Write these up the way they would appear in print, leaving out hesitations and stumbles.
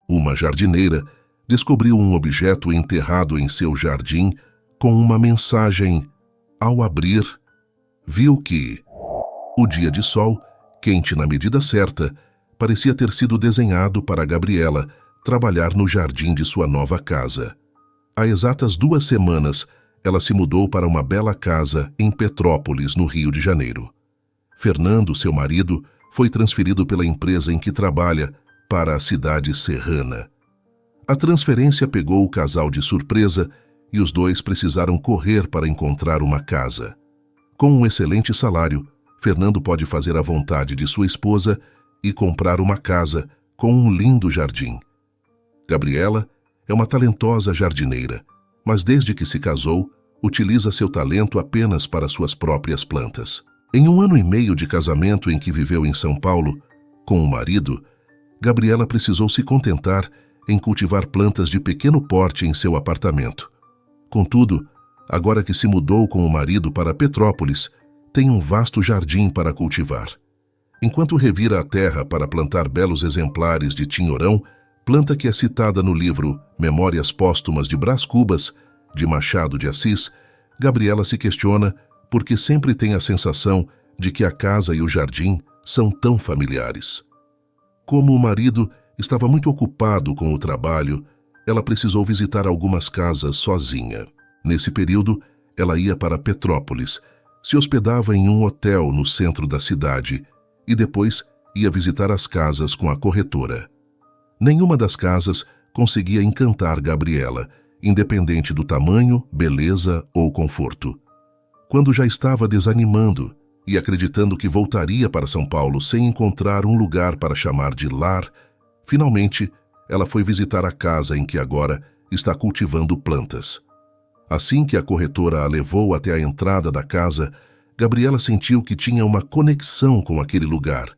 Uma jardineira descobriu um objeto enterrado em seu jardim com uma mensagem. Ao abrir, viu que o dia de sol, quente na medida certa, parecia ter sido desenhado para Gabriela trabalhar no jardim de sua nova casa. Há exatas 2 semanas, ela se mudou para uma bela casa em Petrópolis, no Rio de Janeiro. Fernando, seu marido, foi transferido pela empresa em que trabalha para a cidade serrana. A transferência pegou o casal de surpresa e os dois precisaram correr para encontrar uma casa. Com um excelente salário, Fernando pode fazer a vontade de sua esposa e comprar uma casa com um lindo jardim. Gabriela é uma talentosa jardineira, mas desde que se casou, utiliza seu talento apenas para suas próprias plantas. Em 1 ano e meio de casamento em que viveu em São Paulo, com o marido, Gabriela precisou se contentar em cultivar plantas de pequeno porte em seu apartamento. Contudo, agora que se mudou com o marido para Petrópolis, tem um vasto jardim para cultivar. Enquanto revira a terra para plantar belos exemplares de tinhorão, planta que é citada no livro Memórias Póstumas de Brás Cubas, de Machado de Assis, Gabriela se questiona porque sempre tem a sensação de que a casa e o jardim são tão familiares. Como o marido estava muito ocupado com o trabalho, ela precisou visitar algumas casas sozinha. Nesse período, ela ia para Petrópolis, se hospedava em um hotel no centro da cidade e depois ia visitar as casas com a corretora. Nenhuma das casas conseguia encantar Gabriela, independente do tamanho, beleza ou conforto. Quando já estava desanimando e acreditando que voltaria para São Paulo sem encontrar um lugar para chamar de lar, finalmente ela foi visitar a casa em que agora está cultivando plantas. Assim que a corretora a levou até a entrada da casa, Gabriela sentiu que tinha uma conexão com aquele lugar.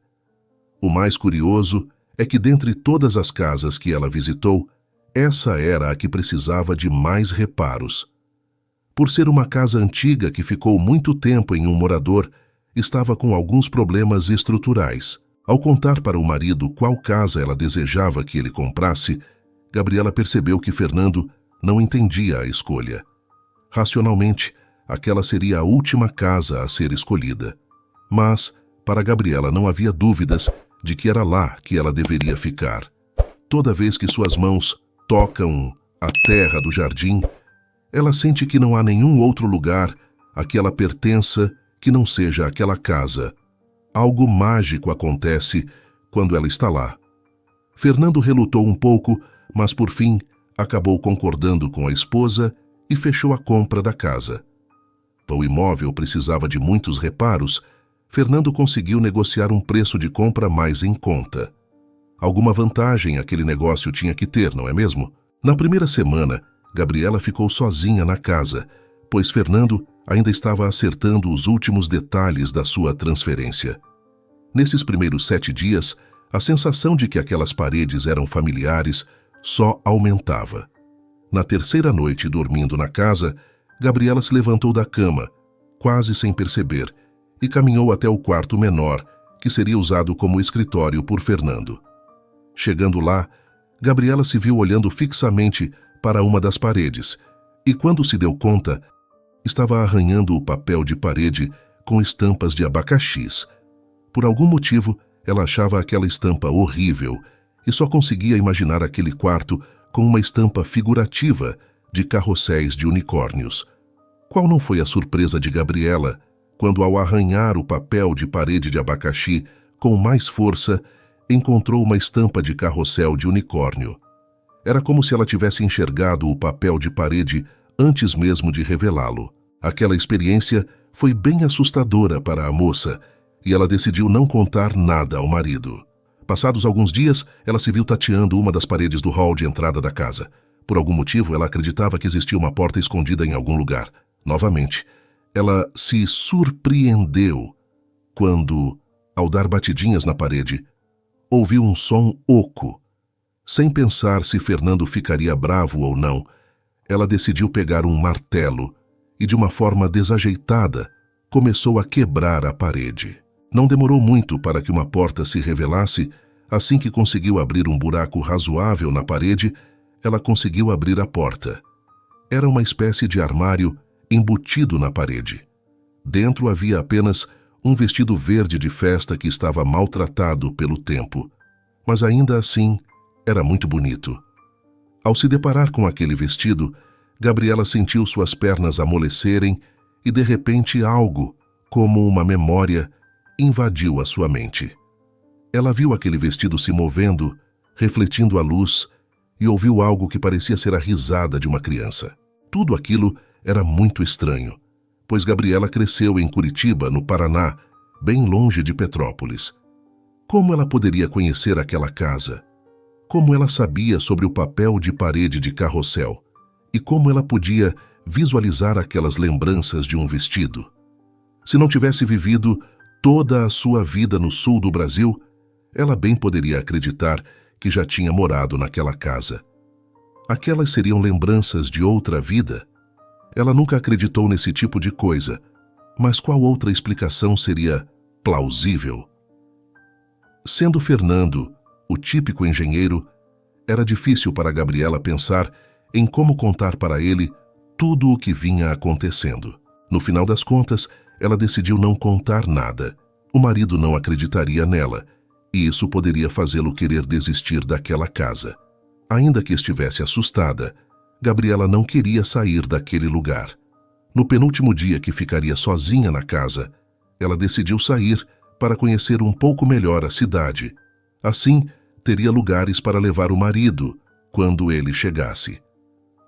O mais curioso é que dentre todas as casas que ela visitou, essa era a que precisava de mais reparos. Por ser uma casa antiga que ficou muito tempo em um morador, estava com alguns problemas estruturais. Ao contar para o marido qual casa ela desejava que ele comprasse, Gabriela percebeu que Fernando não entendia a escolha. Racionalmente, aquela seria a última casa a ser escolhida. Mas, para Gabriela não havia dúvidas de que era lá que ela deveria ficar. Toda vez que suas mãos tocam a terra do jardim, ela sente que não há nenhum outro lugar a que ela pertença que não seja aquela casa. Algo mágico acontece quando ela está lá. Fernando relutou um pouco, mas por fim acabou concordando com a esposa e fechou a compra da casa. O imóvel precisava de muitos reparos. Fernando conseguiu negociar um preço de compra mais em conta. Alguma vantagem aquele negócio tinha que ter, não é mesmo? Na primeira semana, Gabriela ficou sozinha na casa, pois Fernando ainda estava acertando os últimos detalhes da sua transferência. Nesses primeiros 7 dias, a sensação de que aquelas paredes eram familiares só aumentava. Na terceira noite, dormindo na casa, Gabriela se levantou da cama, quase sem perceber, e caminhou até o quarto menor, que seria usado como escritório por Fernando. Chegando lá, Gabriela se viu olhando fixamente para uma das paredes, e quando se deu conta, estava arranhando o papel de parede com estampas de abacaxis. Por algum motivo, ela achava aquela estampa horrível e só conseguia imaginar aquele quarto com uma estampa figurativa de carrosséis de unicórnios. Qual não foi a surpresa de Gabriela quando, ao arranhar o papel de parede de abacaxi com mais força, encontrou uma estampa de carrossel de unicórnio. Era como se ela tivesse enxergado o papel de parede antes mesmo de revelá-lo. Aquela experiência foi bem assustadora para a moça e ela decidiu não contar nada ao marido. Passados alguns dias, ela se viu tateando uma das paredes do hall de entrada da casa. Por algum motivo, ela acreditava que existia uma porta escondida em algum lugar. Novamente, ela se surpreendeu quando, ao dar batidinhas na parede, ouviu um som oco. Sem pensar se Fernando ficaria bravo ou não, ela decidiu pegar um martelo e, de uma forma desajeitada, começou a quebrar a parede. Não demorou muito para que uma porta se revelasse Assim que conseguiu abrir um buraco razoável na parede, ela conseguiu abrir a porta. Era uma espécie de armário embutido na parede. Dentro havia apenas um vestido verde de festa que estava maltratado pelo tempo, mas ainda assim era muito bonito. Ao se deparar com aquele vestido, Gabriela sentiu suas pernas amolecerem e de repente algo, como uma memória, invadiu a sua mente. Ela viu aquele vestido se movendo, refletindo a luz, e ouviu algo que parecia ser a risada de uma criança. Tudo aquilo era muito estranho, pois Gabriela cresceu em Curitiba, no Paraná, bem longe de Petrópolis. Como ela poderia conhecer aquela casa? Como ela sabia sobre o papel de parede de carrossel? E como ela podia visualizar aquelas lembranças de um vestido? Se não tivesse vivido toda a sua vida no sul do Brasil, ela bem poderia acreditar que já tinha morado naquela casa. Aquelas seriam lembranças de outra vida? Ela nunca acreditou nesse tipo de coisa, mas qual outra explicação seria plausível? Sendo Fernando o típico engenheiro, era difícil para Gabriela pensar em como contar para ele tudo o que vinha acontecendo. No final das contas, ela decidiu não contar nada. O marido não acreditaria nela, e isso poderia fazê-lo querer desistir daquela casa. Ainda que estivesse assustada, Gabriela não queria sair daquele lugar. No penúltimo dia que ficaria sozinha na casa, ela decidiu sair para conhecer um pouco melhor a cidade. Assim, teria lugares para levar o marido quando ele chegasse.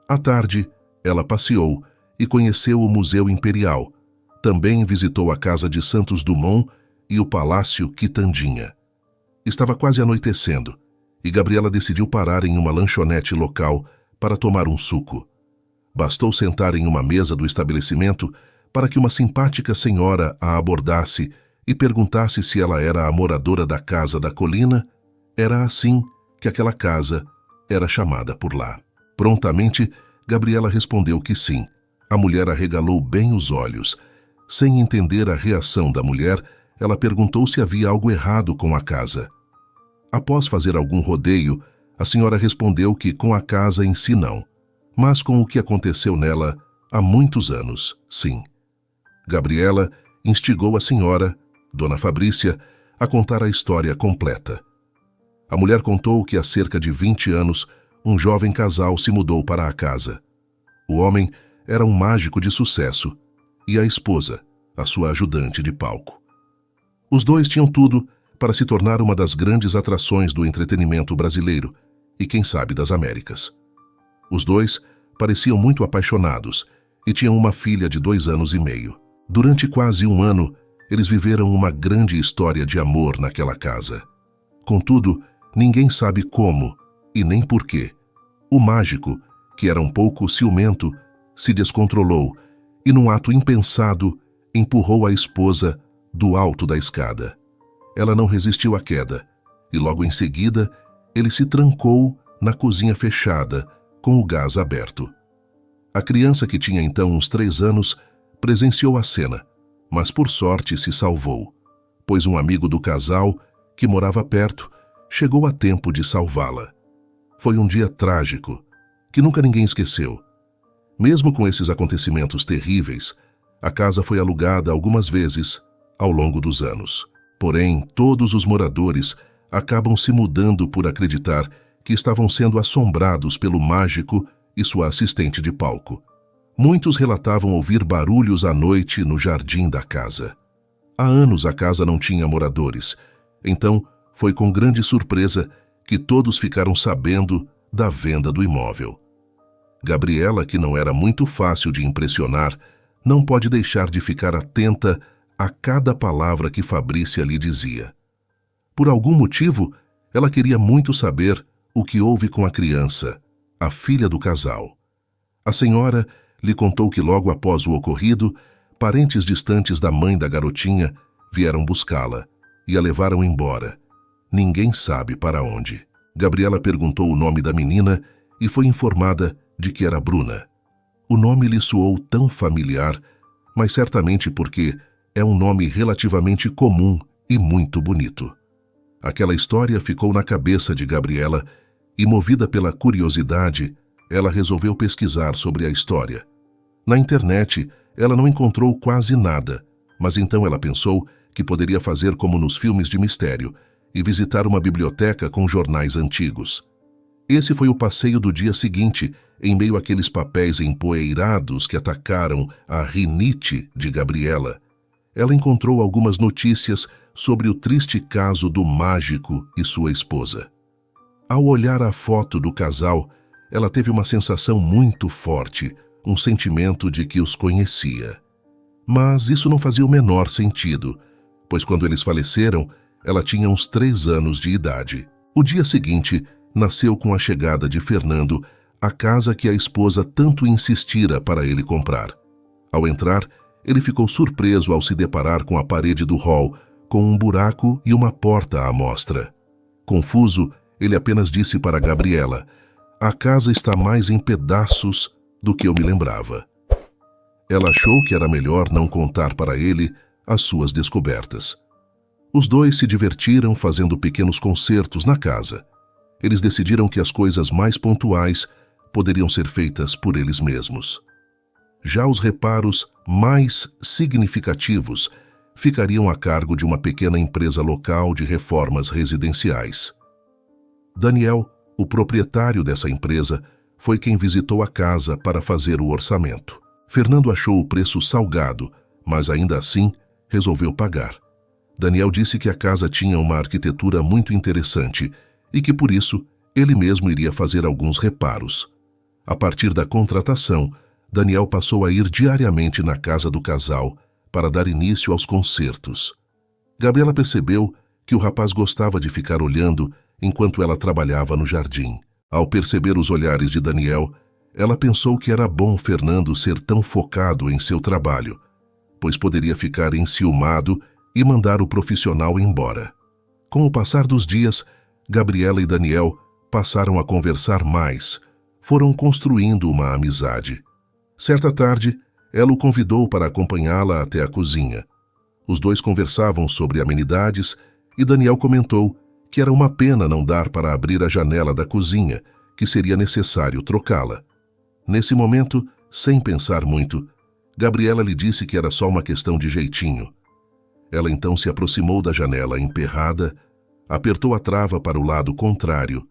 À tarde, ela passeou e conheceu o Museu Imperial. Também visitou a casa de Santos Dumont e o Palácio Quitandinha. Estava quase anoitecendo e Gabriela decidiu parar em uma lanchonete local para tomar um suco. Bastou sentar em uma mesa do estabelecimento para que uma simpática senhora a abordasse e perguntasse se ela era a moradora da Casa da Colina. Era assim que aquela casa era chamada por lá. Prontamente, Gabriela respondeu que sim. A mulher arregalou bem os olhos. Sem entender a reação da mulher, ela perguntou se havia algo errado com a casa. Após fazer algum rodeio, a senhora respondeu que com a casa em si não, mas com o que aconteceu nela há muitos anos, sim. Gabriela instigou a senhora, Dona Fabrícia, a contar a história completa. A mulher contou que há cerca de 20 anos, um jovem casal se mudou para a casa. O homem era um mágico de sucesso e a esposa, a sua ajudante de palco. Os dois tinham tudo para se tornar uma das grandes atrações do entretenimento brasileiro e, quem sabe, das Américas. Os dois pareciam muito apaixonados e tinham uma filha de 2 anos e meio. Durante quase 1 ano, eles viveram uma grande história de amor naquela casa. Contudo, ninguém sabe como e nem porquê. O mágico, que era um pouco ciumento, se descontrolou e, num ato impensado, empurrou a esposa do alto da escada. Ela não resistiu à queda e, logo em seguida, ele se trancou na cozinha fechada, com o gás aberto. A criança, que tinha então uns 3 anos, presenciou a cena, mas por sorte se salvou, pois um amigo do casal, que morava perto, chegou a tempo de salvá-la. Foi um dia trágico, que nunca ninguém esqueceu. Mesmo com esses acontecimentos terríveis, a casa foi alugada algumas vezes ao longo dos anos. Porém, todos os moradores acabam se mudando por acreditar que estavam sendo assombrados pelo mágico e sua assistente de palco. Muitos relatavam ouvir barulhos à noite no jardim da casa. Há anos a casa não tinha moradores, então foi com grande surpresa que todos ficaram sabendo da venda do imóvel. Gabriela, que não era muito fácil de impressionar, não pode deixar de ficar atenta a cada palavra que Fabrícia lhe dizia. Por algum motivo, ela queria muito saber o que houve com a criança, a filha do casal. A senhora lhe contou que logo após o ocorrido, parentes distantes da mãe da garotinha vieram buscá-la e a levaram embora. Ninguém sabe para onde. Gabriela perguntou o nome da menina e foi informada de que era Bruna. O nome lhe soou tão familiar, mas certamente porque é um nome relativamente comum e muito bonito. Aquela história ficou na cabeça de Gabriela e, movida pela curiosidade, ela resolveu pesquisar sobre a história. Na internet, ela não encontrou quase nada, mas então ela pensou que poderia fazer como nos filmes de mistério e visitar uma biblioteca com jornais antigos. Esse foi o passeio do dia seguinte, em meio àqueles papéis empoeirados que atacaram a rinite de Gabriela. Ela encontrou algumas notícias sobre o triste caso do mágico e sua esposa. Ao olhar a foto do casal, ela teve uma sensação muito forte, um sentimento de que os conhecia. Mas isso não fazia o menor sentido, pois quando eles faleceram, ela tinha uns 3 anos de idade. O dia seguinte nasceu com a chegada de Fernando à casa que a esposa tanto insistira para ele comprar. Ao entrar, ele ficou surpreso ao se deparar com a parede do hall, com um buraco e uma porta à mostra. Confuso, ele apenas disse para Gabriela: "A casa está mais em pedaços do que eu me lembrava." Ela achou que era melhor não contar para ele as suas descobertas. Os dois se divertiram fazendo pequenos concertos na casa. Eles decidiram que as coisas mais pontuais poderiam ser feitas por eles mesmos. Já os reparos mais significativos ficariam a cargo de uma pequena empresa local de reformas residenciais. Daniel, o proprietário dessa empresa, foi quem visitou a casa para fazer o orçamento. Fernando achou o preço salgado, mas ainda assim resolveu pagar. Daniel disse que a casa tinha uma arquitetura muito interessante e que, por isso, ele mesmo iria fazer alguns reparos. A partir da contratação, Daniel passou a ir diariamente na casa do casal para dar início aos concertos. Gabriela percebeu que o rapaz gostava de ficar olhando enquanto ela trabalhava no jardim. Ao perceber os olhares de Daniel, ela pensou que era bom Fernando ser tão focado em seu trabalho, pois poderia ficar enciumado e mandar o profissional embora. Com o passar dos dias, Gabriela e Daniel passaram a conversar mais, foram construindo uma amizade. Certa tarde, ela o convidou para acompanhá-la até a cozinha. Os dois conversavam sobre amenidades e Daniel comentou que era uma pena não dar para abrir a janela da cozinha, que seria necessário trocá-la. Nesse momento, sem pensar muito, Gabriela lhe disse que era só uma questão de jeitinho. Ela então se aproximou da janela emperrada, apertou a trava para o lado contrário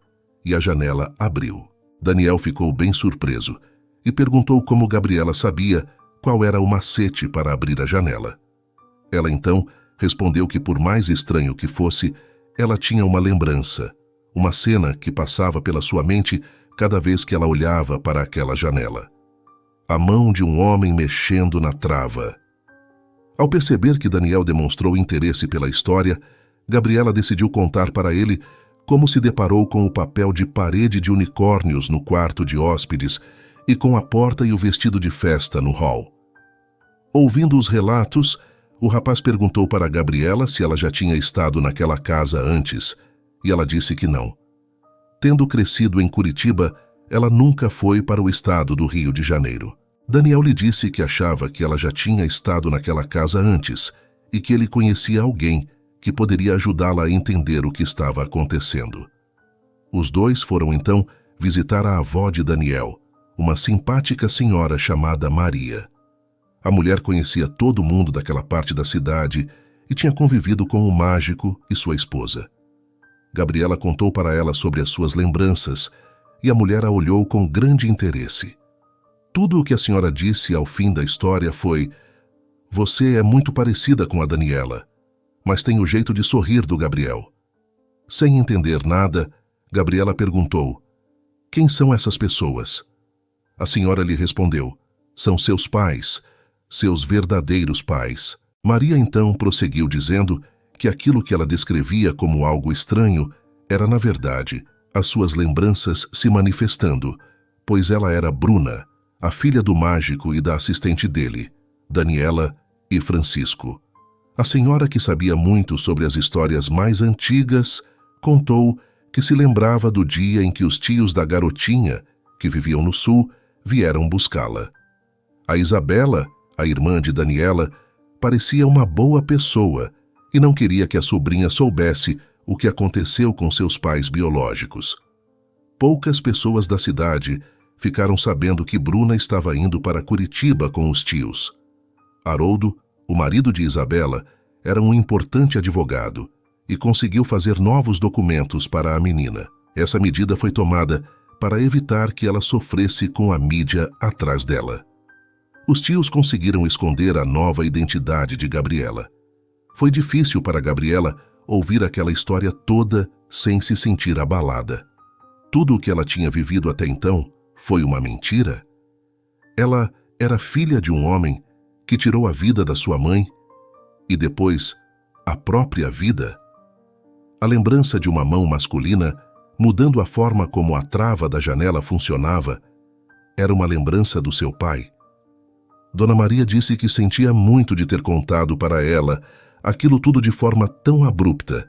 e a janela abriu. Daniel ficou bem surpreso e perguntou como Gabriela sabia qual era o macete para abrir a janela. Ela então respondeu que, por mais estranho que fosse, ela tinha uma lembrança, uma cena que passava pela sua mente cada vez que ela olhava para aquela janela. A mão de um homem mexendo na trava. Ao perceber que Daniel demonstrou interesse pela história, Gabriela decidiu contar para ele como se deparou com o papel de parede de unicórnios no quarto de hóspedes e com a porta e o vestido de festa no hall. Ouvindo os relatos, o rapaz perguntou para Gabriela se ela já tinha estado naquela casa antes, e ela disse que não. Tendo crescido em Curitiba, ela nunca foi para o estado do Rio de Janeiro. Daniel lhe disse que achava que ela já tinha estado naquela casa antes e que ele conhecia alguém que poderia ajudá-la a entender o que estava acontecendo. Os dois foram então visitar a avó de Daniel, uma simpática senhora chamada Maria. A mulher conhecia todo mundo daquela parte da cidade e tinha convivido com o mágico e sua esposa. Gabriela contou para ela sobre as suas lembranças e a mulher a olhou com grande interesse. Tudo o que a senhora disse ao fim da história foi: "Você é muito parecida com a Daniela, mas tem o jeito de sorrir do Gabriel." Sem entender nada, Gabriela perguntou: "Quem são essas pessoas?" A senhora lhe respondeu: "São seus pais, seus verdadeiros pais." Maria então prosseguiu dizendo que aquilo que ela descrevia como algo estranho era, na verdade, as suas lembranças se manifestando, pois ela era Bruna, a filha do mágico e da assistente dele, Daniela e Francisco. A senhora, que sabia muito sobre as histórias mais antigas, contou que se lembrava do dia em que os tios da garotinha, que viviam no sul, vieram buscá-la. A Isabela, a irmã de Daniela, parecia uma boa pessoa e não queria que a sobrinha soubesse o que aconteceu com seus pais biológicos. Poucas pessoas da cidade ficaram sabendo que Bruna estava indo para Curitiba com os tios. Haroldo, o marido de Isabela, era um importante advogado e conseguiu fazer novos documentos para a menina. Essa medida foi tomada para evitar que ela sofresse com a mídia atrás dela. Os tios conseguiram esconder a nova identidade de Gabriela. Foi difícil para Gabriela ouvir aquela história toda sem se sentir abalada. Tudo o que ela tinha vivido até então foi uma mentira? Ela era filha de um homem que tirou a vida da sua mãe e depois a própria vida? A lembrança de uma mão masculina mudando a forma como a trava da janela funcionava era uma lembrança do seu pai. Dona Maria disse que sentia muito de ter contado para ela aquilo tudo de forma tão abrupta,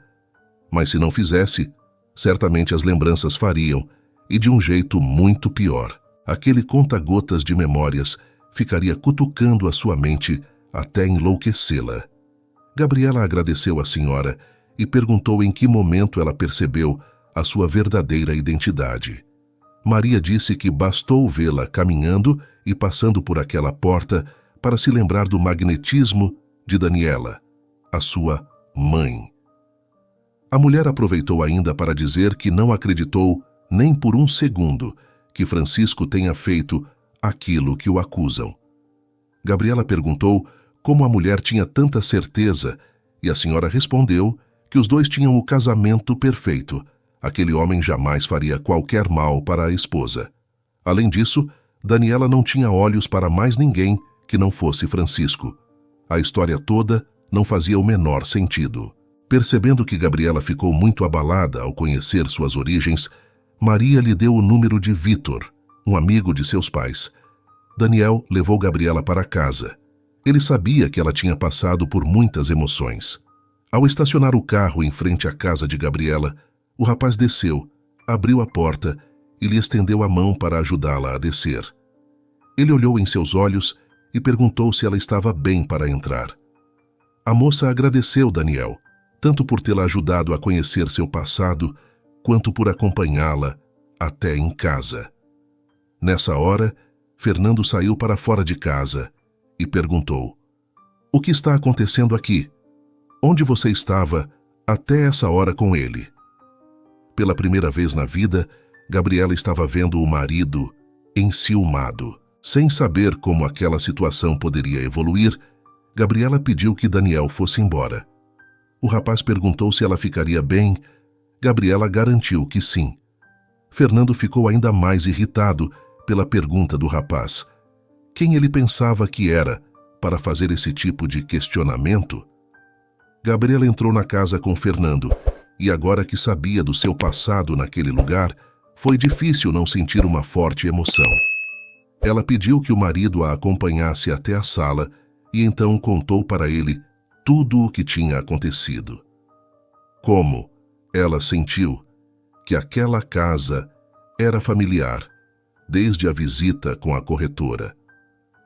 mas se não fizesse, certamente as lembranças fariam, e de um jeito muito pior. Aquele conta-gotas de memórias ficaria cutucando a sua mente até enlouquecê-la. Gabriela agradeceu à senhora e perguntou em que momento ela percebeu a sua verdadeira identidade. Maria disse que bastou vê-la caminhando e passando por aquela porta para se lembrar do magnetismo de Daniela, a sua mãe. A mulher aproveitou ainda para dizer que não acreditou nem por um segundo que Francisco tenha feito aquilo que o acusam. Gabriela perguntou como a mulher tinha tanta certeza e a senhora respondeu que os dois tinham o casamento perfeito. Aquele homem jamais faria qualquer mal para a esposa. Além disso, Daniela não tinha olhos para mais ninguém que não fosse Francisco. A história toda não fazia o menor sentido. Percebendo que Gabriela ficou muito abalada ao conhecer suas origens, Maria lhe deu o número de Vitor, um amigo de seus pais. Daniel levou Gabriela para casa. Ele sabia que ela tinha passado por muitas emoções. Ao estacionar o carro em frente à casa de Gabriela, o rapaz desceu, abriu a porta e lhe estendeu a mão para ajudá-la a descer. Ele olhou em seus olhos e perguntou se ela estava bem para entrar. A moça agradeceu Daniel, tanto por tê-la ajudado a conhecer seu passado, quanto por acompanhá-la até em casa. Nessa hora, Fernando saiu para fora de casa e perguntou: "O que está acontecendo aqui? Onde você estava até essa hora com ele?" Pela primeira vez na vida, Gabriela estava vendo o marido enciumado. Sem saber como aquela situação poderia evoluir, Gabriela pediu que Daniel fosse embora. O rapaz perguntou se ela ficaria bem. Gabriela garantiu que sim. Fernando ficou ainda mais irritado pela pergunta do rapaz. Quem ele pensava que era para fazer esse tipo de questionamento? Gabriela entrou na casa com Fernando e agora que sabia do seu passado naquele lugar, foi difícil não sentir uma forte emoção. Ela pediu que o marido a acompanhasse até a sala e então contou para ele tudo o que tinha acontecido. Como ela sentiu que aquela casa era familiar, desde a visita com a corretora,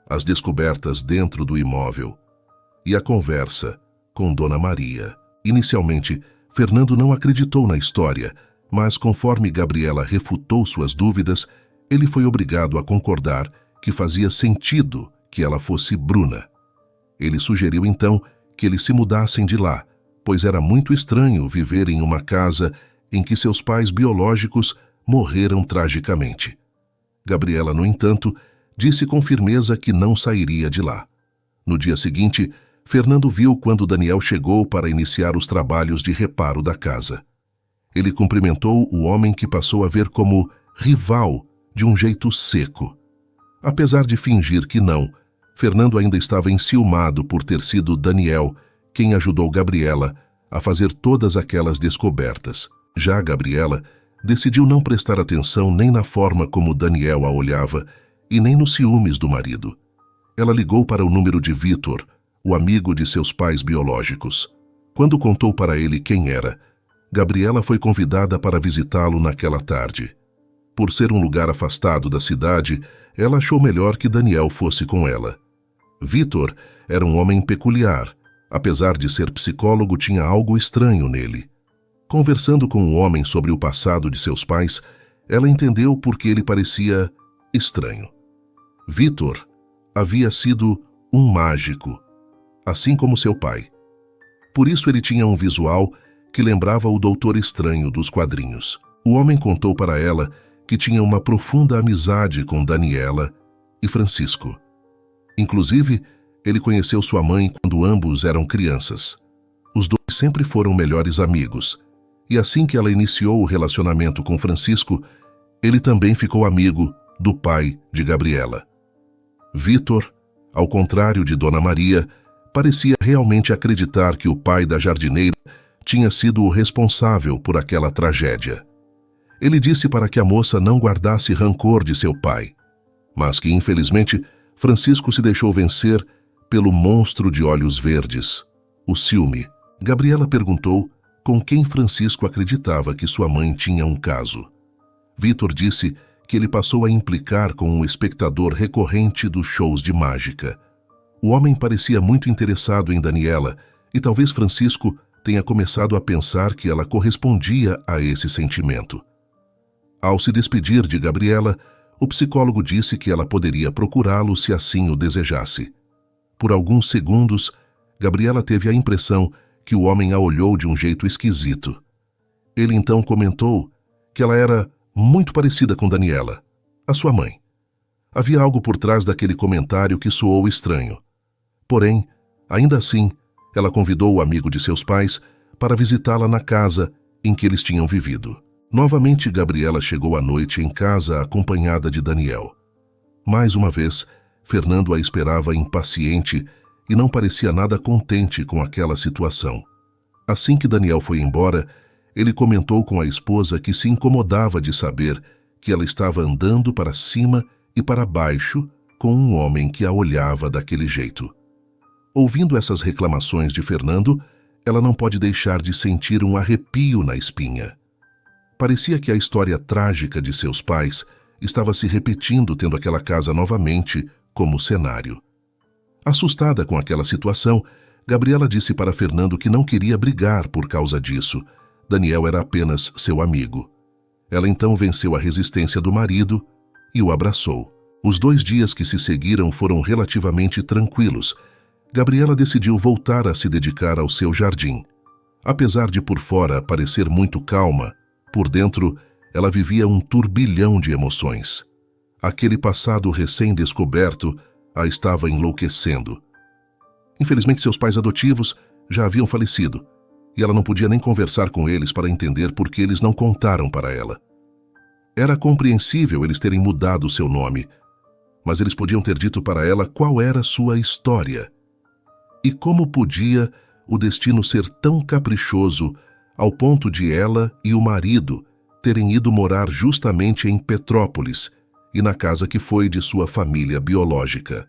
as descobertas dentro do imóvel e a conversa com Dona Maria. Inicialmente, Fernando não acreditou na história, mas conforme Gabriela refutou suas dúvidas, ele foi obrigado a concordar que fazia sentido que ela fosse Bruna. Ele sugeriu então que eles se mudassem de lá, pois era muito estranho viver em uma casa em que seus pais biológicos morreram tragicamente. Gabriela, no entanto, disse com firmeza que não sairia de lá. No dia seguinte, Fernando viu quando Daniel chegou para iniciar os trabalhos de reparo da casa. Ele cumprimentou o homem que passou a ver como rival de um jeito seco. Apesar de fingir que não, Fernando ainda estava enciumado por ter sido Daniel quem ajudou Gabriela a fazer todas aquelas descobertas. Já Gabriela decidiu não prestar atenção nem na forma como Daniel a olhava e nem nos ciúmes do marido. Ela ligou para o número de Vitor, o amigo de seus pais biológicos. Quando contou para ele quem era, Gabriela foi convidada para visitá-lo naquela tarde. Por ser um lugar afastado da cidade, ela achou melhor que Daniel fosse com ela. Vitor era um homem peculiar. Apesar de ser psicólogo, tinha algo estranho nele. Conversando com o homem sobre o passado de seus pais, ela entendeu por que ele parecia estranho. Vitor havia sido um mágico, assim como seu pai. Por isso ele tinha um visual que lembrava o Doutor Estranho dos quadrinhos. O homem contou para ela que tinha uma profunda amizade com Daniela e Francisco. Inclusive, ele conheceu sua mãe quando ambos eram crianças. Os dois sempre foram melhores amigos, e assim que ela iniciou o relacionamento com Francisco, ele também ficou amigo do pai de Gabriela. Vitor, ao contrário de Dona Maria, parecia realmente acreditar que o pai da jardineira tinha sido o responsável por aquela tragédia. Ele disse para que a moça não guardasse rancor de seu pai, mas que, infelizmente, Francisco se deixou vencer pelo monstro de olhos verdes, o ciúme. Gabriela perguntou com quem Francisco acreditava que sua mãe tinha um caso. Vitor disse que ele passou a implicar com um espectador recorrente dos shows de mágica. O homem parecia muito interessado em Daniela e talvez Francisco tenha começado a pensar que ela correspondia a esse sentimento. Ao se despedir de Gabriela, o psicólogo disse que ela poderia procurá-lo se assim o desejasse. Por alguns segundos, Gabriela teve a impressão que o homem a olhou de um jeito esquisito. Ele então comentou que ela era muito parecida com Daniela, a sua mãe. Havia algo por trás daquele comentário que soou estranho. Porém, ainda assim, ela convidou o amigo de seus pais para visitá-la na casa em que eles tinham vivido. Novamente, Gabriela chegou à noite em casa acompanhada de Daniel. Mais uma vez, Fernando a esperava impaciente e não parecia nada contente com aquela situação. Assim que Daniel foi embora, ele comentou com a esposa que se incomodava de saber que ela estava andando para cima e para baixo com um homem que a olhava daquele jeito. Ouvindo essas reclamações de Fernando, ela não pode deixar de sentir um arrepio na espinha. Parecia que a história trágica de seus pais estava se repetindo, tendo aquela casa novamente como cenário. Assustada com aquela situação, Gabriela disse para Fernando que não queria brigar por causa disso. Daniel era apenas seu amigo. Ela então venceu a resistência do marido e o abraçou. Os 2 dias que se seguiram foram relativamente tranquilos. Gabriela decidiu voltar a se dedicar ao seu jardim. Apesar de por fora parecer muito calma, por dentro ela vivia um turbilhão de emoções. Aquele passado recém-descoberto a estava enlouquecendo. Infelizmente, seus pais adotivos já haviam falecido, e ela não podia nem conversar com eles para entender por que eles não contaram para ela. Era compreensível eles terem mudado seu nome, mas eles podiam ter dito para ela qual era sua história. E como podia o destino ser tão caprichoso ao ponto de ela e o marido terem ido morar justamente em Petrópolis e na casa que foi de sua família biológica.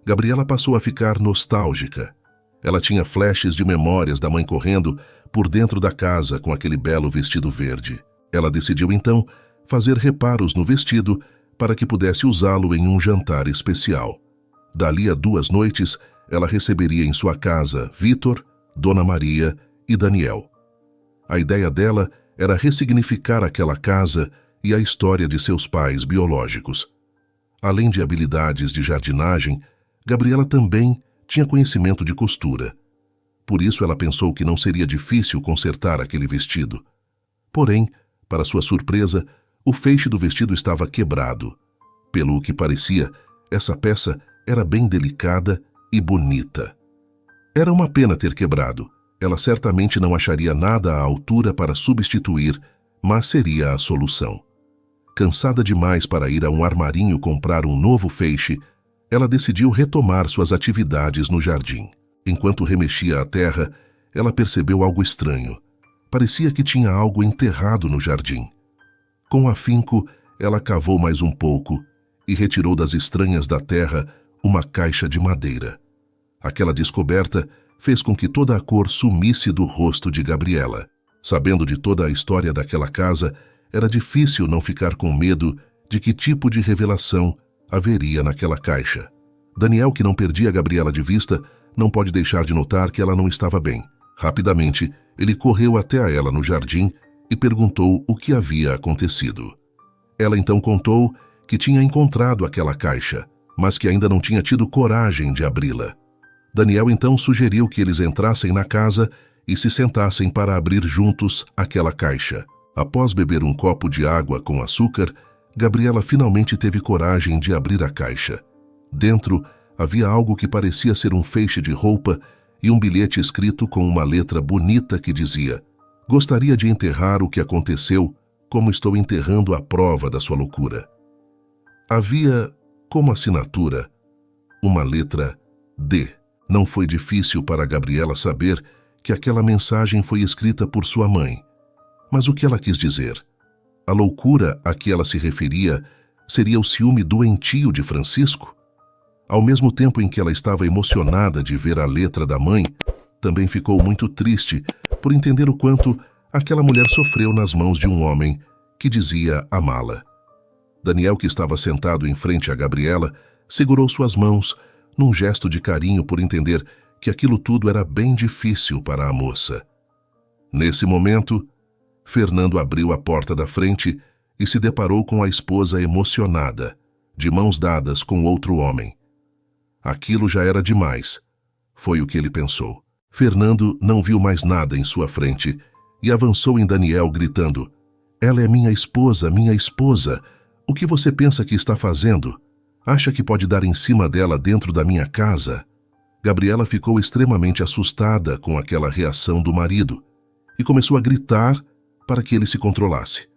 Gabriela passou a ficar nostálgica. Ela tinha flashes de memórias da mãe correndo por dentro da casa com aquele belo vestido verde. Ela decidiu então fazer reparos no vestido para que pudesse usá-lo em um jantar especial. Dali a 2 noites, ela receberia em sua casa Vitor, Dona Maria e Daniel. A ideia dela era ressignificar aquela casa e a história de seus pais biológicos. Além de habilidades de jardinagem, Gabriela também tinha conhecimento de costura. Por isso ela pensou que não seria difícil consertar aquele vestido. Porém, para sua surpresa, o feixe do vestido estava quebrado. Pelo que parecia, essa peça era bem delicada e bonita. Era uma pena ter quebrado. Ela certamente não acharia nada à altura para substituir, mas seria a solução. Cansada demais para ir a um armarinho comprar um novo feixe, ela decidiu retomar suas atividades no jardim. Enquanto remexia a terra, ela percebeu algo estranho. Parecia que tinha algo enterrado no jardim. Com afinco, ela cavou mais um pouco e retirou das estranhas da terra uma caixa de madeira. Aquela descoberta fez com que toda a cor sumisse do rosto de Gabriela. Sabendo de toda a história daquela casa, era difícil não ficar com medo de que tipo de revelação haveria naquela caixa. Daniel, que não perdia Gabriela de vista, não pode deixar de notar que ela não estava bem. Rapidamente, ele correu até a ela no jardim e perguntou o que havia acontecido. Ela então contou que tinha encontrado aquela caixa, mas que ainda não tinha tido coragem de abri-la. Daniel então sugeriu que eles entrassem na casa e se sentassem para abrir juntos aquela caixa. Após beber um copo de água com açúcar, Gabriela finalmente teve coragem de abrir a caixa. Dentro havia algo que parecia ser um feixe de roupa e um bilhete escrito com uma letra bonita que dizia: "Gostaria de enterrar o que aconteceu, como estou enterrando a prova da sua loucura." Havia, como assinatura, uma letra D. Não foi difícil para Gabriela saber que aquela mensagem foi escrita por sua mãe. Mas o que ela quis dizer? A loucura a que ela se referia seria o ciúme doentio de Francisco? Ao mesmo tempo em que ela estava emocionada de ver a letra da mãe, também ficou muito triste por entender o quanto aquela mulher sofreu nas mãos de um homem que dizia amá-la. Daniel, que estava sentado em frente a Gabriela, segurou suas mãos num gesto de carinho por entender que aquilo tudo era bem difícil para a moça. Nesse momento, Fernando abriu a porta da frente e se deparou com a esposa emocionada, de mãos dadas com outro homem. Aquilo já era demais, foi o que ele pensou. Fernando não viu mais nada em sua frente e avançou em Daniel gritando: "Ela é minha esposa, minha esposa! O que você pensa que está fazendo? Acha que pode dar em cima dela dentro da minha casa?" Gabriela ficou extremamente assustada com aquela reação do marido e começou a gritar para que ele se controlasse.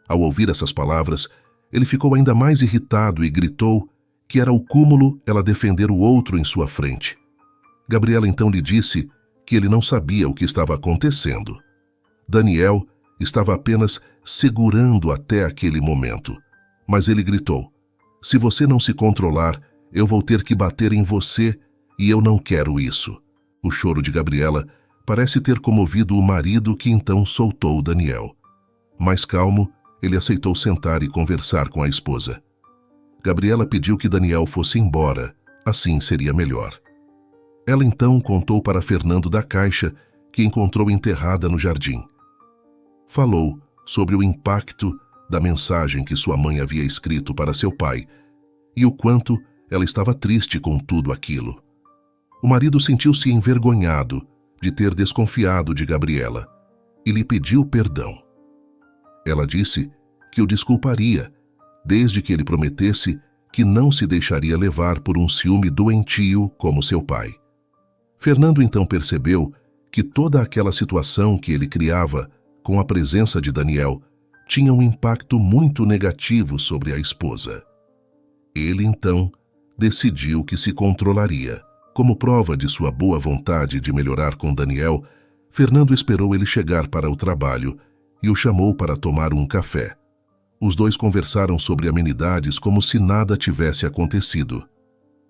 Ao ouvir essas palavras, ele ficou ainda mais irritado e gritou que era o cúmulo ela defender o outro em sua frente. Gabriela então lhe disse que ele não sabia o que estava acontecendo. Daniel estava apenas segurando até aquele momento, mas ele gritou: "Se você não se controlar, eu vou ter que bater em você e eu não quero isso." O choro de Gabriela parece ter comovido o marido, que então soltou Daniel. Mais calmo, ele aceitou sentar e conversar com a esposa. Gabriela pediu que Daniel fosse embora, assim seria melhor. Ela então contou para Fernando da caixa que encontrou enterrada no jardim. Falou sobre o impacto da mensagem que sua mãe havia escrito para seu pai e o quanto ela estava triste com tudo aquilo. O marido sentiu-se envergonhado de ter desconfiado de Gabriela e lhe pediu perdão. Ela disse que o desculparia, desde que ele prometesse que não se deixaria levar por um ciúme doentio como seu pai. Fernando então percebeu que toda aquela situação que ele criava com a presença de Daniel tinha um impacto muito negativo sobre a esposa. Ele então decidiu que se controlaria. Como prova de sua boa vontade de melhorar com Daniel, Fernando esperou ele chegar para o trabalho e o chamou para tomar um café. Os dois conversaram sobre amenidades como se nada tivesse acontecido.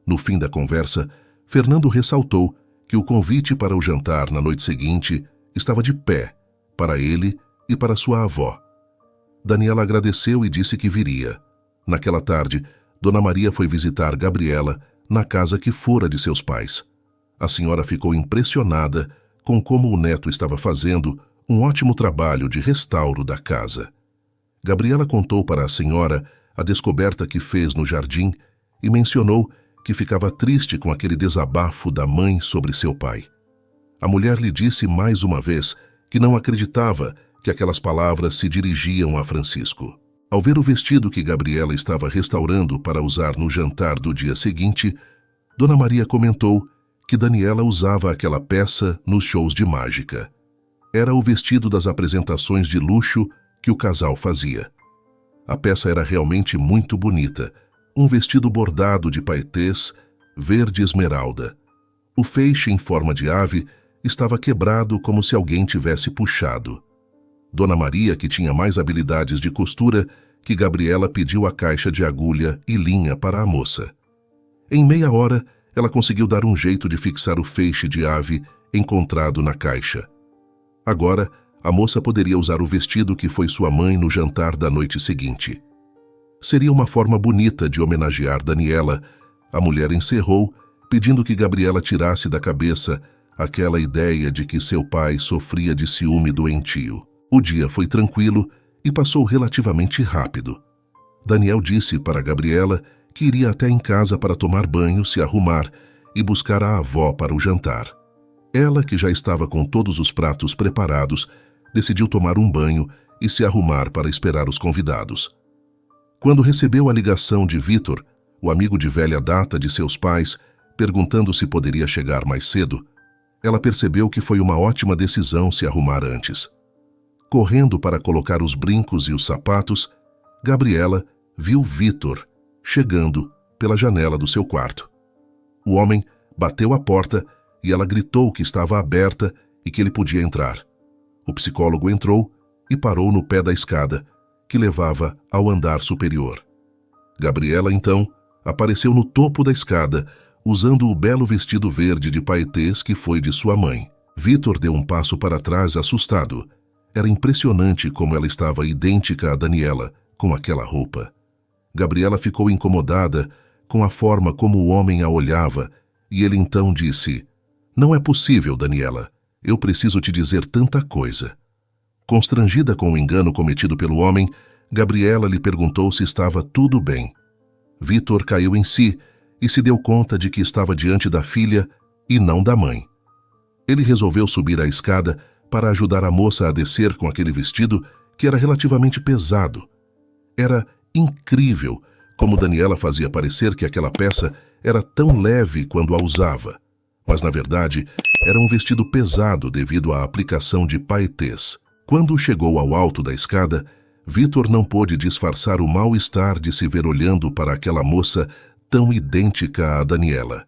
No fim da conversa, Fernando ressaltou que o convite para o jantar na noite seguinte estava de pé, para ele e para sua avó. Daniela agradeceu e disse que viria. Naquela tarde, Dona Maria foi visitar Gabriela na casa que fora de seus pais. A senhora ficou impressionada com como o neto estava fazendo um ótimo trabalho de restauro da casa. Gabriela contou para a senhora a descoberta que fez no jardim e mencionou que ficava triste com aquele desabafo da mãe sobre seu pai. A mulher lhe disse mais uma vez que não acreditava que aquelas palavras se dirigiam a Francisco. Ao ver o vestido que Gabriela estava restaurando para usar no jantar do dia seguinte, Dona Maria comentou que Daniela usava aquela peça nos shows de mágica. Era o vestido das apresentações de luxo que o casal fazia. A peça era realmente muito bonita, um vestido bordado de paetês verde esmeralda. O feixe em forma de ave estava quebrado como se alguém tivesse puxado. Dona Maria, que tinha mais habilidades de costura, que Gabriela pediu a caixa de agulha e linha para a moça. Em meia hora, ela conseguiu dar um jeito de fixar o feixe de ave encontrado na caixa. Agora, a moça poderia usar o vestido que foi sua mãe no jantar da noite seguinte. Seria uma forma bonita de homenagear Daniela. A mulher encerrou, pedindo que Gabriela tirasse da cabeça aquela ideia de que seu pai sofria de ciúme doentio. O dia foi tranquilo e passou relativamente rápido. Daniel disse para Gabriela que iria até em casa para tomar banho, se arrumar e buscar a avó para o jantar. Ela, que já estava com todos os pratos preparados, decidiu tomar um banho e se arrumar para esperar os convidados. Quando recebeu a ligação de Vitor, o amigo de velha data de seus pais, perguntando se poderia chegar mais cedo, ela percebeu que foi uma ótima decisão se arrumar antes. Correndo para colocar os brincos e os sapatos, Gabriela viu Vitor chegando pela janela do seu quarto. O homem bateu a porta e ela gritou que estava aberta e que ele podia entrar. O psicólogo entrou e parou no pé da escada, que levava ao andar superior. Gabriela, então, apareceu no topo da escada, usando o belo vestido verde de paetês que foi de sua mãe. Vitor deu um passo para trás, assustado. Era impressionante como ela estava idêntica a Daniela, com aquela roupa. Gabriela ficou incomodada com a forma como o homem a olhava, e ele então disse: "Não é possível, Daniela. Eu preciso te dizer tanta coisa." Constrangida com o engano cometido pelo homem, Gabriela lhe perguntou se estava tudo bem. Vitor caiu em si e se deu conta de que estava diante da filha e não da mãe. Ele resolveu subir a escada para ajudar a moça a descer com aquele vestido que era relativamente pesado. Era incrível como Daniela fazia parecer que aquela peça era tão leve quando a usava, mas na verdade era um vestido pesado devido à aplicação de paetês. Quando chegou ao alto da escada, Vitor não pôde disfarçar o mal-estar de se ver olhando para aquela moça tão idêntica a Daniela.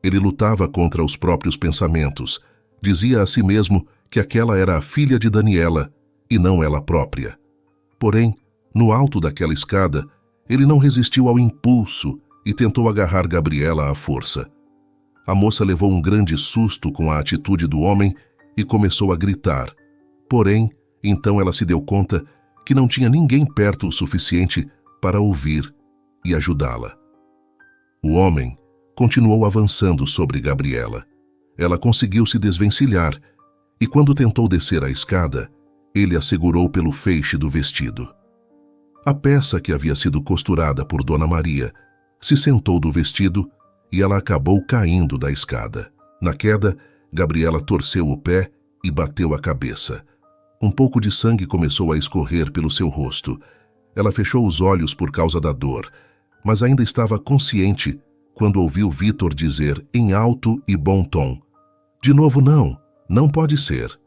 Ele lutava contra os próprios pensamentos. Dizia a si mesmo que aquela era a filha de Daniela e não ela própria. Porém, no alto daquela escada, ele não resistiu ao impulso e tentou agarrar Gabriela à força. A moça levou um grande susto com a atitude do homem e começou a gritar. Porém, então ela se deu conta que não tinha ninguém perto o suficiente para ouvir e ajudá-la. O homem continuou avançando sobre Gabriela. Ela conseguiu se desvencilhar e, quando tentou descer a escada, ele a segurou pelo feixe do vestido. A peça que havia sido costurada por Dona Maria se sentou do vestido e ela acabou caindo da escada. Na queda, Gabriela torceu o pé e bateu a cabeça. Um pouco de sangue começou a escorrer pelo seu rosto. Ela fechou os olhos por causa da dor, mas ainda estava consciente quando ouviu Vitor dizer em alto e bom tom: "De novo não, não pode ser."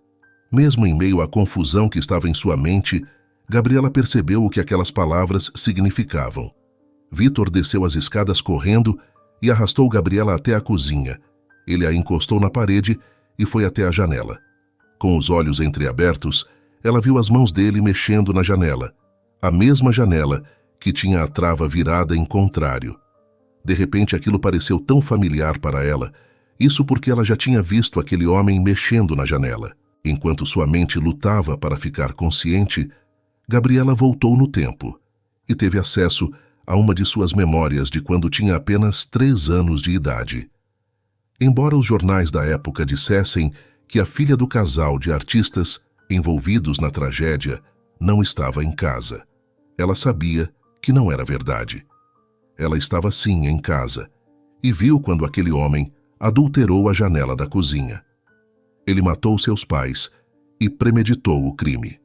Mesmo em meio à confusão que estava em sua mente, Gabriela percebeu o que aquelas palavras significavam. Vitor desceu as escadas correndo e arrastou Gabriela até a cozinha. Ele a encostou na parede e foi até a janela. Com os olhos entreabertos, ela viu as mãos dele mexendo na janela, a mesma janela que tinha a trava virada em contrário. De repente aquilo pareceu tão familiar para ela, isso porque ela já tinha visto aquele homem mexendo na janela. Enquanto sua mente lutava para ficar consciente, Gabriela voltou no tempo e teve acesso a uma de suas memórias de quando tinha apenas 3 anos de idade. Embora os jornais da época dissessem que a filha do casal de artistas envolvidos na tragédia não estava em casa, ela sabia que não era verdade. Ela estava sim em casa e viu quando aquele homem adulterou a janela da cozinha. Ele matou seus pais e premeditou o crime.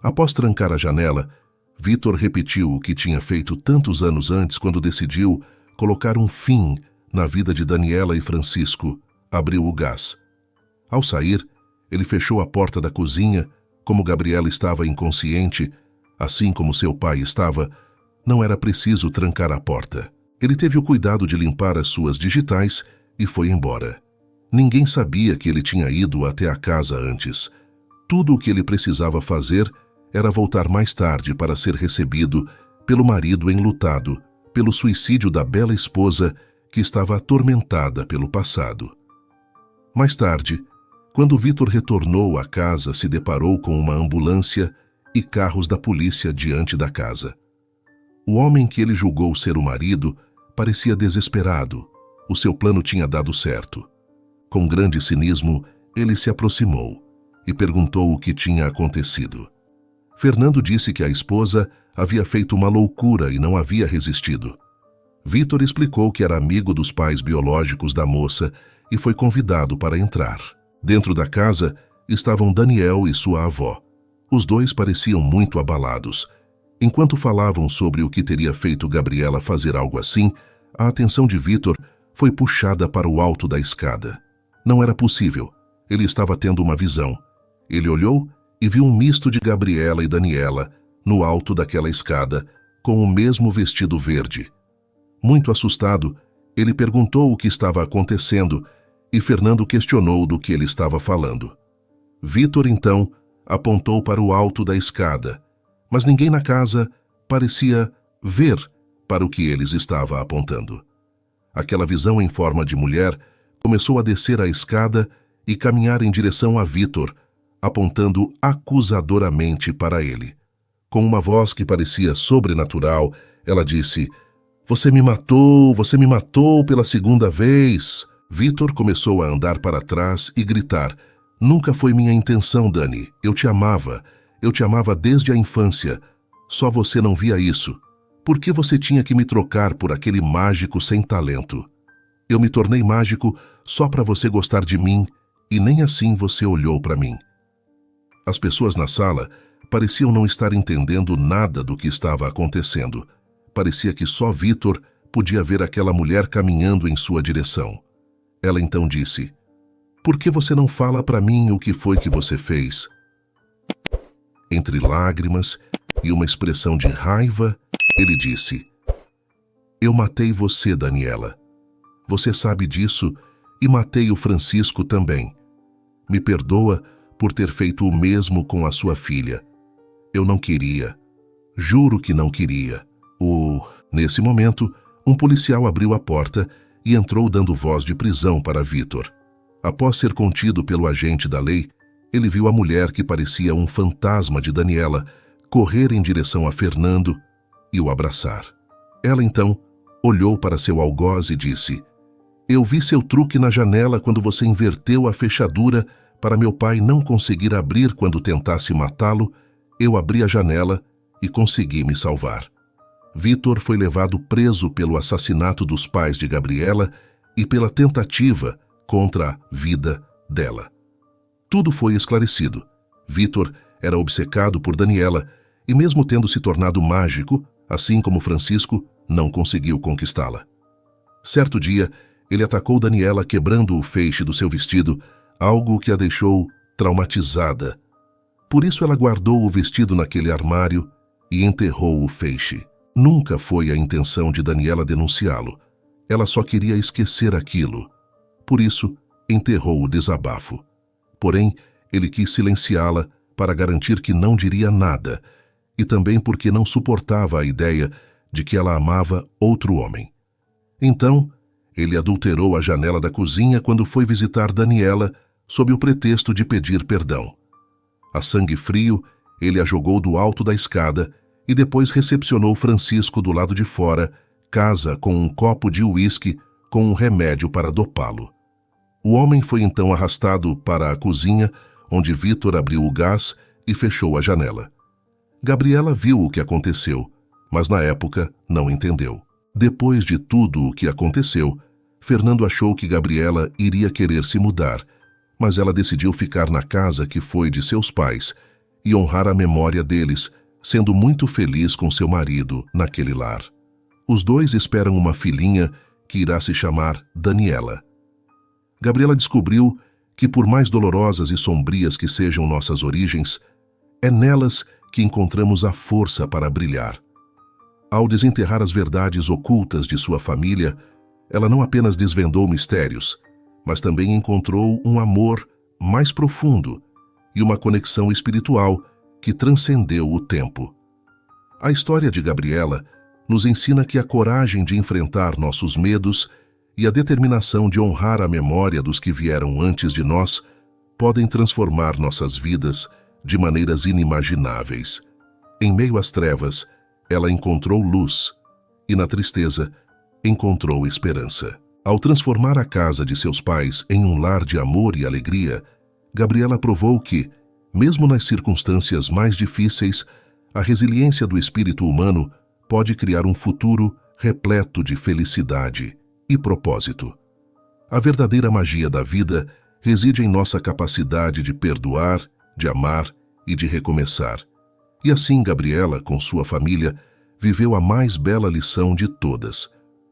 Após trancar a janela, Vitor repetiu o que tinha feito tantos anos antes quando decidiu colocar um fim na vida de Daniela e Francisco. Abriu o gás. Ao sair, ele fechou a porta da cozinha. Como Gabriela estava inconsciente, assim como seu pai estava, não era preciso trancar a porta. Ele teve o cuidado de limpar as suas digitais e foi embora. Ninguém sabia que ele tinha ido até a casa antes. Tudo o que ele precisava fazer era voltar mais tarde para ser recebido pelo marido enlutado, pelo suicídio da bela esposa que estava atormentada pelo passado. Mais tarde, quando Vitor retornou à casa, se deparou com uma ambulância e carros da polícia diante da casa. O homem que ele julgou ser o marido parecia desesperado. O seu plano tinha dado certo. Com grande cinismo, ele se aproximou e perguntou o que tinha acontecido. Fernando disse que a esposa havia feito uma loucura e não havia resistido. Vítor explicou que era amigo dos pais biológicos da moça e foi convidado para entrar. Dentro da casa estavam Daniel e sua avó. Os dois pareciam muito abalados. Enquanto falavam sobre o que teria feito Gabriela fazer algo assim, a atenção de Vítor foi puxada para o alto da escada. Não era possível. Ele estava tendo uma visão. Ele olhou e viu um misto de Gabriela e Daniela no alto daquela escada, com o mesmo vestido verde. Muito assustado, ele perguntou o que estava acontecendo e Fernando questionou do que ele estava falando. Vítor, então, apontou para o alto da escada, mas ninguém na casa parecia ver para o que eles estavam apontando. Aquela visão em forma de mulher começou a descer a escada e caminhar em direção a Vítor, apontando acusadoramente para ele. Com uma voz que parecia sobrenatural, ela disse: você me matou pela segunda vez. Vítor começou a andar para trás e gritar: nunca foi minha intenção, Dani. Eu te amava desde a infância. Só você não via isso. Por que você tinha que me trocar por aquele mágico sem talento? Eu me tornei mágico só para você gostar de mim e nem assim você olhou para mim. As pessoas na sala pareciam não estar entendendo nada do que estava acontecendo. Parecia que só Vítor podia ver aquela mulher caminhando em sua direção. Ela então disse: por que você não fala para mim o que foi que você fez? Entre lágrimas e uma expressão de raiva, ele disse: eu matei você, Daniela. Você sabe disso e matei o Francisco também. Me perdoa por ter feito o mesmo com a sua filha. Eu não queria. Juro que não queria. Nesse momento, um policial abriu a porta e entrou dando voz de prisão para Vítor. Após ser contido pelo agente da lei, ele viu a mulher que parecia um fantasma de Daniela correr em direção a Fernando e o abraçar. Ela então olhou para seu algoz e disse: eu vi seu truque na janela quando você inverteu a fechadura para meu pai não conseguir abrir quando tentasse matá-lo. Eu abri a janela e consegui me salvar. Vítor foi levado preso pelo assassinato dos pais de Gabriela e pela tentativa contra a vida dela. Tudo foi esclarecido. Vítor era obcecado por Daniela e, mesmo tendo se tornado mágico, assim como Francisco, não conseguiu conquistá-la. Certo dia, ele atacou Daniela quebrando o feixe do seu vestido, algo que a deixou traumatizada. Por isso ela guardou o vestido naquele armário e enterrou o feixe. Nunca foi a intenção de Daniela denunciá-lo. Ela só queria esquecer aquilo. Por isso, enterrou o desabafo. Porém, ele quis silenciá-la para garantir que não diria nada, e também porque não suportava a ideia de que ela amava outro homem. Então, ele adulterou a janela da cozinha quando foi visitar Daniela sob o pretexto de pedir perdão. A sangue frio, ele a jogou do alto da escada e depois recepcionou Francisco do lado de fora, casa com um copo de uísque com um remédio para dopá-lo. O homem foi então arrastado para a cozinha, onde Vítor abriu o gás e fechou a janela. Gabriela viu o que aconteceu, mas na época não entendeu. Depois de tudo o que aconteceu, Fernando achou que Gabriela iria querer se mudar, mas ela decidiu ficar na casa que foi de seus pais e honrar a memória deles, sendo muito feliz com seu marido naquele lar. Os dois esperam uma filhinha que irá se chamar Daniela. Gabriela descobriu que, por mais dolorosas e sombrias que sejam nossas origens, é nelas que encontramos a força para brilhar. Ao desenterrar as verdades ocultas de sua família, ela não apenas desvendou mistérios, mas também encontrou um amor mais profundo e uma conexão espiritual que transcendeu o tempo. A história de Gabriela nos ensina que a coragem de enfrentar nossos medos e a determinação de honrar a memória dos que vieram antes de nós podem transformar nossas vidas de maneiras inimagináveis. Em meio às trevas, ela encontrou luz e, na tristeza, encontrou esperança. Ao transformar a casa de seus pais em um lar de amor e alegria, Gabriela provou que, mesmo nas circunstâncias mais difíceis, a resiliência do espírito humano pode criar um futuro repleto de felicidade e propósito. A verdadeira magia da vida reside em nossa capacidade de perdoar, de amar e de recomeçar. E assim Gabriela, com sua família, viveu a mais bela lição de todas: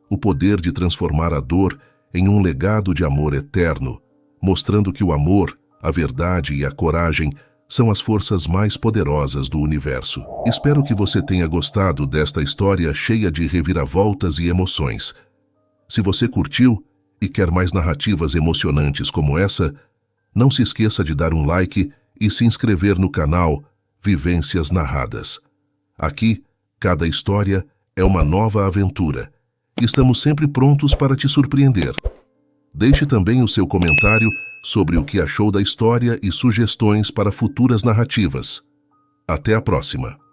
o poder de transformar a dor em um legado de amor eterno, mostrando que o amor, a verdade e a coragem são as forças mais poderosas do universo. Espero que você tenha gostado desta história cheia de reviravoltas e emoções. Se você curtiu e quer mais narrativas emocionantes como essa, não se esqueça de dar um like e se inscrever no canal Vivências Narradas. Aqui, cada história é uma nova aventura. Estamos sempre prontos para te surpreender. Deixe também o seu comentário sobre o que achou da história e sugestões para futuras narrativas. Até a próxima!